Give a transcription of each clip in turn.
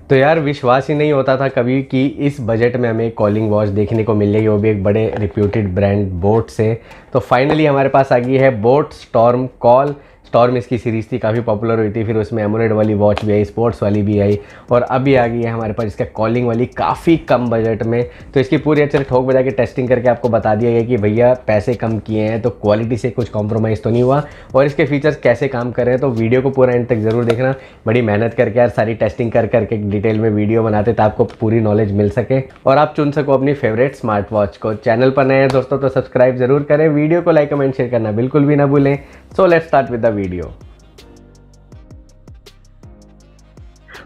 तो यार विश्वास ही नहीं होता था कभी कि इस बजट में हमें कॉलिंग वॉच देखने को मिल जाएगी, वो भी एक बड़े रिप्यूटेड ब्रांड बोट से। तो फाइनली हमारे पास आ गई है बोट स्टॉर्म कॉल। स्टॉर्म इसकी सीरीज़ थी, काफ़ी पॉपुलर हुई थी, फिर उसमें एमोलेड वाली वॉच भी आई, स्पोर्ट्स वाली भी आई, और अभी आ गई है हमारे पास इसका कॉलिंग वाली काफ़ी कम बजट में। तो इसकी पूरी अच्छे से ठोक बजा के टेस्टिंग करके आपको बता दिया गया कि भैया पैसे कम किए हैं तो क्वालिटी से कुछ कॉम्प्रोमाइज़ तो नहीं हुआ, और इसके फीचर्स कैसे काम कर रहे हैं। तो वीडियो को पूरा एंड तक ज़रूर देखना, बड़ी मेहनत करके यार सारी टेस्टिंग कर करके डिटेल में वीडियो बनाते तो आपको पूरी नॉलेज मिल सके और आप चुन सको अपनी फेवरेट स्मार्ट वॉच को। चैनल पर नए हैं दोस्तों तो सब्सक्राइब जरूर करें, वीडियो को लाइक कमेंट शेयर करना बिल्कुल भी ना भूलें। So let's start with the video.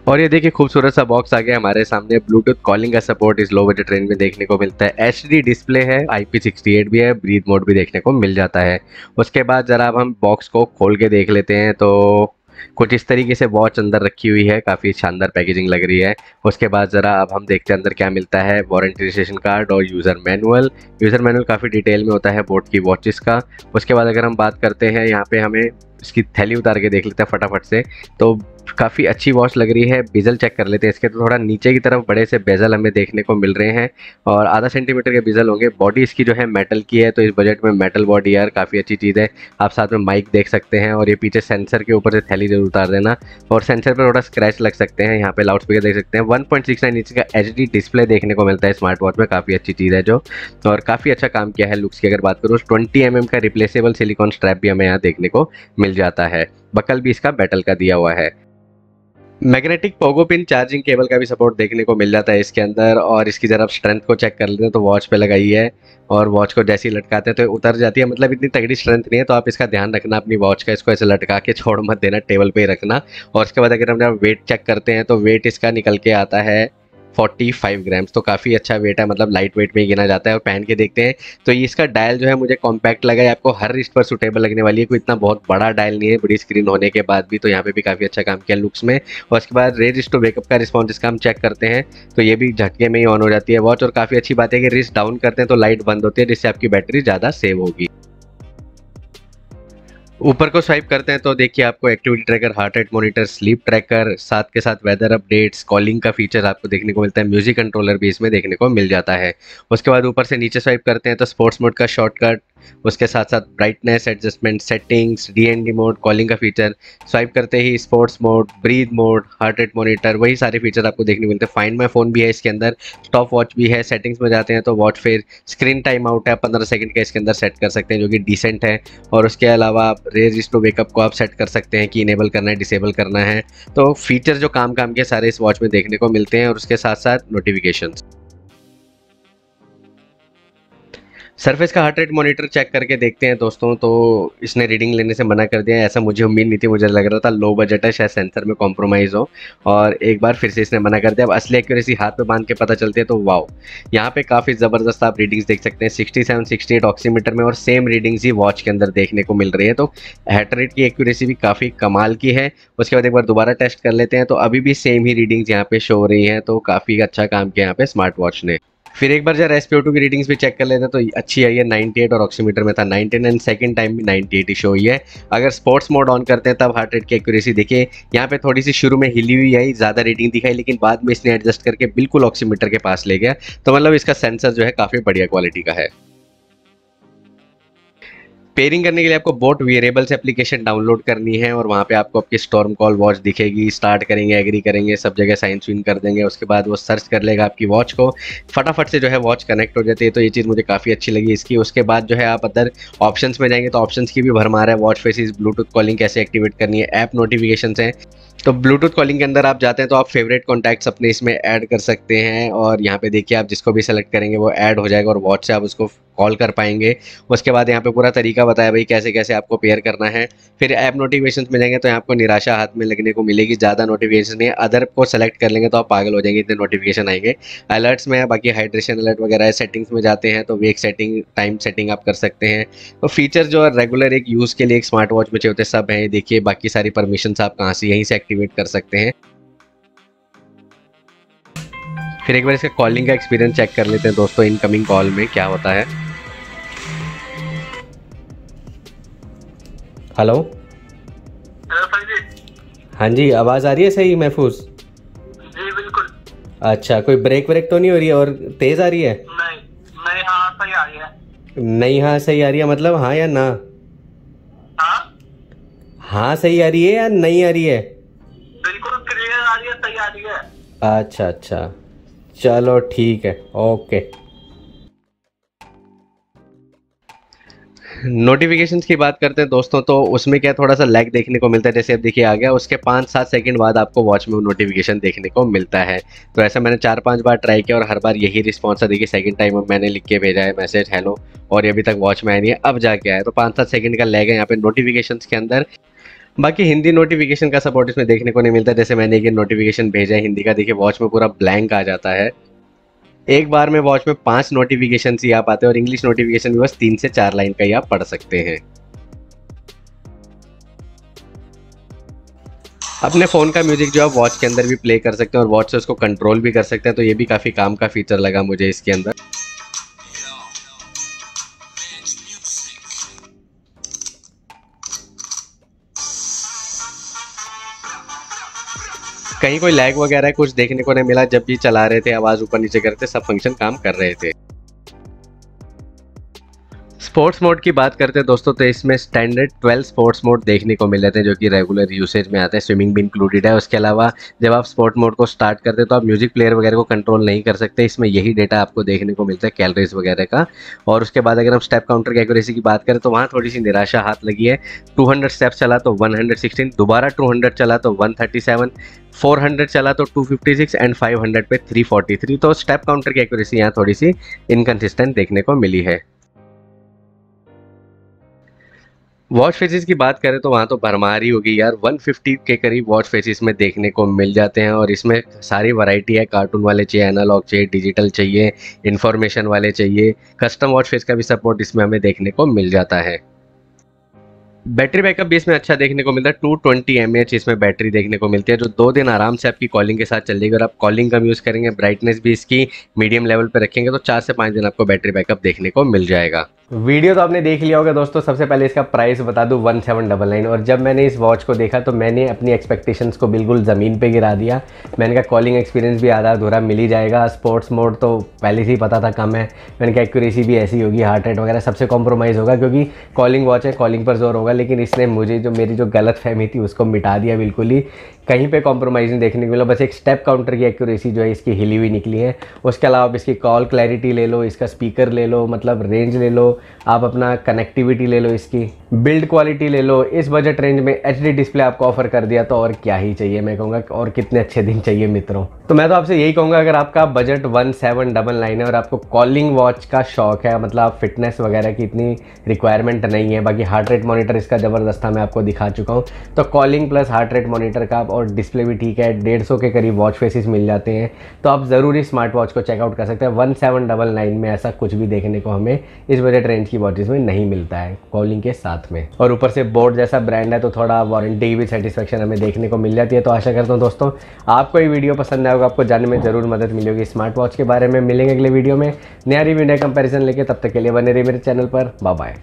और ये देखिए खूबसूरत सा बॉक्स आ गया हमारे सामने। ब्लूटूथ कॉलिंग का सपोर्ट इस लो बजट रेंज में देखने को मिलता है। एचडी डिस्प्ले है, IP68 भी है, ब्रीथ मोड भी देखने को मिल जाता है। उसके बाद ज़रा अब हम बॉक्स को खोल के देख लेते हैं तो कुछ इस तरीके से वॉच अंदर रखी हुई है, काफ़ी शानदार पैकेजिंग लग रही है। उसके बाद ज़रा अब हम देखते हैं अंदर क्या मिलता है। वारंटी रजिस्ट्रेशन कार्ड और यूज़र मैनुअल। यूज़र मैनुअल काफ़ी डिटेल में होता है बोट की वॉचेस का। उसके बाद अगर हम बात करते हैं यहाँ पे, हमें इसकी थैली उतार के देख लेते हैं फटाफट से। तो काफ़ी अच्छी वॉच लग रही है। बेजल चेक कर लेते हैं इसके, तो थोड़ा नीचे की तरफ बड़े से बेजल हमें देखने को मिल रहे हैं और आधा सेंटीमीटर के बेजल होंगे। बॉडी इसकी जो है मेटल की है, तो इस बजट में मेटल बॉडी यार काफ़ी अच्छी चीज़ है। आप साथ में माइक देख सकते हैं और ये पीछे सेंसर के ऊपर से थैली जरूर उतार देना, और सेंसर पर थोड़ा स्क्रैच लग सकते हैं। यहाँ पे लाउड स्पीकर देख सकते हैं। 1.69 इंच का HD डिस्प्ले देखने को मिलता है स्मार्ट वॉच में, काफ़ी अच्छी चीज़ है जो, और काफ़ी अच्छा काम किया है। लुक्स की अगर बात करूँ, 20 mm का रिप्लेसेबल सिलिकॉन स्ट्रैप भी हमें यहाँ देखने को मिल जाता है। बकल भी इसका मेटल का दिया हुआ है। Magnetic Pogo pin charging cable का भी सपोर्ट देखने को मिल जाता है इसके अंदर। और इसकी जरा आप स्ट्रेंथ को चेक कर लेते हैं तो वॉच पे लगाई है और वॉच को जैसे ही लटकाते हैं तो उतर जाती है, मतलब इतनी तगड़ी स्ट्रेंथ नहीं है। तो आप इसका ध्यान रखना अपनी वॉच का, इसको ऐसे लटका के छोड़ मत देना, टेबल पे ही रखना। और उसके बाद अगर हम वेट चेक करते हैं तो वेट इसका निकल के आता है 45 ग्राम्स, तो काफ़ी अच्छा वेट है, मतलब लाइट वेट में ही गिना जाता है। और पहन के देखते हैं तो ये इसका डायल जो है मुझे कॉम्पैक्ट लगा है, आपको हर रिस्ट पर सूटेबल लगने वाली है। कोई इतना बहुत बड़ा डायल नहीं है, बड़ी स्क्रीन होने के बाद भी। तो यहाँ पे भी काफ़ी अच्छा काम किया लुक्स में। और उसके बाद रेज टू वेकअप का रिस्पॉन्स इसका हम चेक करते हैं तो ये भी झटके में ही ऑन हो जाती है वॉच। और काफ़ी अच्छी बात है कि रिस्ट डाउन करते हैं तो लाइट बंद होती है, जिससे आपकी बैटरी ज़्यादा सेव होगी। ऊपर को स्वाइप करते हैं तो देखिए आपको activity tracker, heart rate monitor, sleep tracker, साथ के साथ वेदर अपडेट्स, कॉलिंग का फीचर आपको देखने को मिलता है। म्यूजिक कंट्रोलर भी इसमें देखने को मिल जाता है। उसके बाद ऊपर से नीचे स्वाइप करते हैं तो स्पोर्ट्स मोड का शॉर्टकट, उसके साथ साथ brightness adjustment, settings, DND mode, calling का फीचर। स्वाइप करते ही sports mode, breathe mode, heart rate monitor, वही सारे फीचर आपको देखने को मिलते हैं। फाइंड माई फोन भी है इसके अंदर, स्टॉप वॉच भी है। सेटिंग्स में जाते हैं तो वॉच फिर स्क्रीन टाइम आउट है 15 सेकंड का इसके अंदर सेट कर सकते हैं, जो कि डिसेंट है। और उसके अलावा आप रेज टू वेकअप को आप सेट कर सकते हैं कि इनेबल करना है, डिसेबल करना है। तो फीचर जो काम के सारे इस वॉच में देखने को मिलते हैं। और उसके साथ साथ नोटिफिकेशंस। सरफेस का हार्ट रेट मॉनिटर चेक करके देखते हैं दोस्तों, तो इसने रीडिंग लेने से मना कर दिया है। ऐसा मुझे उम्मीद नहीं थी, मुझे लग रहा था लो बजट है, शायद सेंसर में कॉम्प्रोमाइज़ हो, और एक बार फिर से इसने मना कर दिया। अब असली एक्यूरेसी हाथ में बांध के पता चलती है तो वाओ, यहाँ पे काफ़ी ज़बरदस्त आप रीडिंग्स देख सकते हैं। 67, 68 ऑक्सीमीटर में, और सेम रीडिंग्स ही वॉच के अंदर देखने को मिल रही है। तो हार्ट रेट की एक्यूरेसी भी काफ़ी कमाल की है। उसके बाद एक बार दोबारा टेस्ट कर लेते हैं तो अभी भी सेम ही रीडिंग्स यहाँ पे शो हो रही हैं। तो काफ़ी अच्छा काम किया यहाँ पे स्मार्ट वॉच ने। फिर एक बार जरा SpO2 की रीडिंग्स भी चेक कर लेते हैं तो अच्छी आई है। 98 और ऑक्सीमीटर में था 99, सेकंड टाइम भी 98 ही शो हुई है। अगर स्पोर्ट्स मोड ऑन करते हैं तब हार्ट रेट की एक्यूरेसी देखिए, यहाँ पे थोड़ी सी शुरू में हिली हुई आई, ज़्यादा रीडिंग दिखाई, लेकिन बाद में इसने एडजस्ट करके बिल्कुल ऑक्सीमीटर के पास ले गया। तो मतलब इसका सेंसर जो है काफ़ी बढ़िया क्वालिटी का है। पेयरिंग करने के लिए आपको बोट वेरिएबल्स एप्लीकेशन डाउनलोड करनी है, और वहाँ पे आपको आपकी स्टॉर्म कॉल वॉच दिखेगी। स्टार्ट करेंगे, एग्री करेंगे, सब जगह साइन स्विन कर देंगे। उसके बाद वो सर्च कर लेगा आपकी वॉच को, फटाफट से जो है वॉच कनेक्ट हो जाती है। तो ये चीज़ मुझे काफ़ी अच्छी लगी इसकी। उसके बाद जो है आप अदर ऑप्शंस में जाएंगे तो ऑप्शंस की भी भरमार है। वॉच फेसिस, ब्लूटूथ कॉलिंग कैसे एक्टिवेट करनी है, ऐप नोटिफिकेशन हैं। तो ब्लूटूथ कॉलिंग के अंदर आप जाते हैं तो आप फेवरेट कॉन्टैक्ट्स अपने इसमें ऐड कर सकते हैं, और यहाँ पे देखिए आप जिसको भी सेलेक्ट करेंगे वो ऐड हो जाएगा और वॉच से आप उसको कॉल कर पाएंगे। उसके बाद यहाँ पे पूरा तरीका बताया भाई कैसे कैसे आपको पेयर करना है। फिर ऐप नोटिफिकेशंस में जाएंगे तो यहाँ आपको निराशा हाथ में लगने को मिलेगी, ज़्यादा नोटिफिकेशन नहीं है। अदर को सेलेक्ट कर लेंगे तो आप पागल हो जाएंगे, इतने नोटिफिकेशन आएंगे। अलर्ट्स में बाकी हाइड्रेशन अलर्ट वगैरह है। सेटिंग्स में जाते हैं तो वेक सेटिंग, टाइम सेटिंग आप कर सकते हैं। तो फीचर जो रेगुलर एक यूज़ के लिए एक स्मार्ट वॉच में चाहिए होते सब हैं। देखिए बाकी सारी परमिशंस आप कहाँ से यहीं से एक्टिवेट कर सकते हैं। फिर एक बार इसका कॉलिंग का एक्सपीरियंस चेक कर लेते हैं दोस्तों, इनकमिंग कॉल में क्या होता है। हेलो, हेलो सर जी। हाँ जी, आवाज़ आ रही है सही महफूज? जी बिल्कुल। अच्छा, कोई ब्रेक व्रेक तो नहीं हो रही है और तेज आ रही है? नहीं नहीं, हाँ सही आ रही है। नहीं, हाँ सही आ रही है मतलब हाँ या ना? हाँ हाँ सही आ रही है या नहीं आ रही है? बिल्कुल क्लियर आ रही है, सही आ रही है। अच्छा अच्छा, चलो ठीक है, ओके। नोटिफिकेशंस की बात करते हैं दोस्तों, तो उसमें क्या थोड़ा सा लैग देखने को मिलता है। जैसे अब देखिए आ गया, उसके 5-7 सेकंड बाद आपको वॉच में वो नोटिफिकेशन देखने को मिलता है। तो ऐसा मैंने 4-5 बार ट्राई किया और हर बार यही रिस्पॉन्स है। देखिए सेकंड टाइम अब मैंने लिख के भेजा है मैसेज हेलो, और ये अभी तक वॉच में आया नहीं है, अब जाके आया। तो 5-7 सेकंड का लैग है यहाँ पे नोटिफिकेशंस के अंदर। बाकी हिंदी नोटिफिकेशन का सपोर्ट इसमें देखने को नहीं मिलता। जैसे मैंने एक नोटिफिकेशन भेजा है हिंदी का, देखिए वॉच में पूरा ब्लैंक आ जाता है। एक बार में वॉच में 5 नोटिफिकेशन ही आप आते हैं और इंग्लिश नोटिफिकेशन भी बस 3 से 4 लाइन का ही आप पढ़ सकते हैं। अपने फ़ोन का म्यूजिक जो आप वॉच के अंदर भी प्ले कर सकते हैं और वॉच से उसको कंट्रोल भी कर सकते हैं। तो ये भी काफ़ी काम का फीचर लगा मुझे इसके अंदर। कहीं कोई लैग वगैरह कुछ देखने को नहीं मिला। जब भी चला रहे थे, आवाज़ ऊपर नीचे करते, सब फंक्शन काम कर रहे थे। स्पोर्ट्स मोड की बात करते हैं दोस्तों, तो इसमें स्टैंडर्ड 12 स्पोर्ट्स मोड देखने को मिल जाते हैं जो कि रेगुलर यूसेज में आते हैं। स्विमिंग भी इंक्लूडेड है। उसके अलावा जब आप स्पोर्ट मोड को स्टार्ट करते हैं तो आप म्यूजिक प्लेयर वगैरह को कंट्रोल नहीं कर सकते। इसमें यही डेटा आपको देखने को मिलता है कैलोरीज वगैरह का। और उसके बाद अगर हम स्टेप काउंटर की एक्यूरेसी की बात करें तो वहाँ थोड़ी सी निराशा हाथ लगी है। 200 स्टेप्स चला तो 116, दोबारा 200 चला तो 137, 400 चला तो 256 एंड 500 पे 343। तो स्टेप काउंटर की एक्यूरेसी यहाँ थोड़ी सी इनकन्सिस्टेंट देखने को मिली है। वॉच फेसेस की बात करें तो वहाँ तो भरमार ही होगी यार। 150 के करीब वॉच फेसेस में देखने को मिल जाते हैं और इसमें सारी वैरायटी है। कार्टून वाले चाहिए, एनालॉग चाहिए, डिजिटल चाहिए, इन्फॉर्मेशन वाले चाहिए, कस्टम वॉच फेस का भी सपोर्ट इसमें हमें देखने को मिल जाता है। बैटरी बैकअप भी इसमें अच्छा देखने को मिलता है। 220 mAh इसमें बैटरी देखने को मिलती है जो 2 दिन आराम से आपकी कॉलिंग के साथ चल जाएगी। अगर आप कॉलिंग कम यूज़ करेंगे, ब्राइटनेस भी इसकी मीडियम लेवल पर रखेंगे तो 4 से 5 दिन आपको बैटरी बैकअप देखने को मिल जाएगा। वीडियो तो आपने देख लिया होगा दोस्तों। सबसे पहले इसका प्राइस बता दूं 1799। और जब मैंने इस वॉच को देखा तो मैंने अपनी एक्सपेक्टेशंस को बिल्कुल ज़मीन पे गिरा दिया। मैंने कहा कॉलिंग एक्सपीरियंस भी आधा अधूरा मिल ही जाएगा। स्पोर्ट्स मोड तो पहले से ही पता था कम है। मैंने कहा एक्यूरेसी भी ऐसी होगी, हार्ट रेट वगैरह सबसे कॉम्प्रोमाइज़ होगा क्योंकि कॉलिंग वॉच है, कॉलिंग पर जोर होगा। लेकिन इसने मुझे जो मेरी जो गलत फहमी थी उसको मिटा दिया बिल्कुल ही। कहीं पे कॉम्प्रोमाइज़ नहीं देखने को मिला। बस एक स्टेप काउंटर की एक्यूरेसी जो है इसकी हिली हुई निकली है। उसके अलावा आप इसकी कॉल क्लैरिटी ले लो, इसका स्पीकर ले लो, मतलब रेंज ले लो, आप अपना कनेक्टिविटी ले लो, इसकी बिल्ड क्वालिटी ले लो। इस बजट रेंज में एचडी डिस्प्ले आपको ऑफर कर दिया तो और क्या ही चाहिए। मैं कहूँगा और कितने अच्छे दिन चाहिए मित्रों। तो मैं तो आपसे यही कहूँगा अगर आपका बजट 1799 है और आपको कॉलिंग वॉच का शौक है, मतलब आप फिटनेस वगैरह की इतनी रिक्वायरमेंट नहीं है, बाकी हार्ट रेट मॉनिटर इसका ज़बरदस्त था, मैं आपको दिखा चुका हूँ। तो calling plus heart rate monitor का और डिस्प्ले भी ठीक है, 150 के करीब वॉच फेसेस मिल जाते हैं। तो आप ज़रूरी स्मार्ट वॉच को चेकआउट कर सकते हैं। 1799 में ऐसा कुछ भी देखने को हमें इस बजट रेंज की वॉचेस में नहीं मिलता है कॉलिंग के साथ में। और ऊपर से बोट जैसा ब्रांड है तो थोड़ा वारंटी की भी सेटिस्फेक्शन हमें देखने को मिल जाती है। तो आशा करता हूँ दोस्तों आपको ये वीडियो पसंद आएगा, आपको जानने में ज़रूर मदद मिली होगी स्मार्ट वॉच के बारे में। मिलेंगे अगले वीडियो में नया रिव्यू, नया कंपैरिजन लेके। तब तक के लिए बने रहिए मेरे चैनल पर। Bye bye.